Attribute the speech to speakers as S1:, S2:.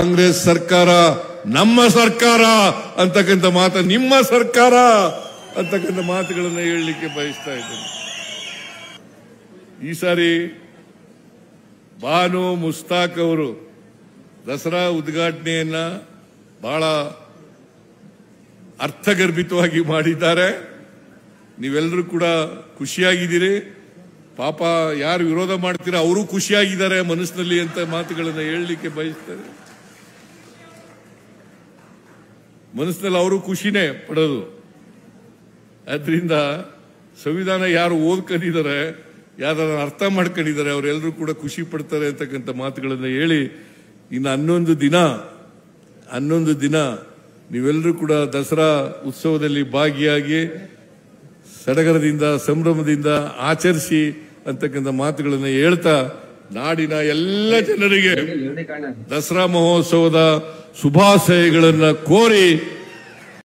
S1: ಕಾಂಗ್ರೆಸ್ ಸರ್ಕಾರ ನಮ್ಮ ಸರ್ಕಾರ ಅಂತಕ್ಕಂಥ ಮಾತು, ನಿಮ್ಮ ಸರ್ಕಾರ ಅಂತಕ್ಕಂಥ ಮಾತುಗಳನ್ನು ಹೇಳಲಿಕ್ಕೆ ಬಯಸ್ತಾ ಇದ್ದೇನೆ. ಈ ಸಾರಿ ಬಾನು ಮುಸ್ತಾಕ್ ಅವರು ದಸರಾ ಉದ್ಘಾಟನೆಯನ್ನ ಬಹಳ ಅರ್ಥಗರ್ಭಿತವಾಗಿ ಮಾಡಿದ್ದಾರೆ. ನೀವೆಲ್ಲರೂ ಕೂಡ ಖುಷಿಯಾಗಿದ್ದೀರಿ. ಪಾಪ ಯಾರು ವಿರೋಧ ಮಾಡ್ತೀರಾ ಅವರು ಖುಷಿಯಾಗಿದ್ದಾರೆ ಮನಸ್ಸಿನಲ್ಲಿ ಅಂತ ಮಾತುಗಳನ್ನು ಹೇಳಲಿಕ್ಕೆ ಬಯಸ್ತಾರೆ. ಮನಸ್ಸಿನಲ್ಲಿ ಅವರು ಖುಷಿನೇ ಪಡೋದು. ಆದ್ರಿಂದ ಸಂವಿಧಾನ ಯಾರು ಓದ್ಕೊಂಡಿದ್ದಾರೆ, ಯಾರು ಅರ್ಥ ಮಾಡ್ಕೊಂಡಿದ್ದಾರೆ, ಅವರೆಲ್ಲರೂ ಕೂಡ ಖುಷಿ ಪಡ್ತಾರೆ ಅಂತಕ್ಕಂಥ ಮಾತುಗಳನ್ನು ಹೇಳಿ, ಇನ್ನು 11 ದಿನ ನೀವೆಲ್ಲರೂ ಕೂಡ ದಸರಾ ಉತ್ಸವದಲ್ಲಿ ಭಾಗಿಯಾಗಿ ಸಡಗರದಿಂದ ಸಂಭ್ರಮದಿಂದ ಆಚರಿಸಿ ಅಂತಕ್ಕಂಥ ಮಾತುಗಳನ್ನು ಹೇಳ್ತಾ, ನಾಡಿನ ಎಲ್ಲ ಜನರಿಗೆ ದಸರಾ ಮಹೋತ್ಸವದ ಶುಭಾಶಯಗಳನ್ನು ಕೋರಿ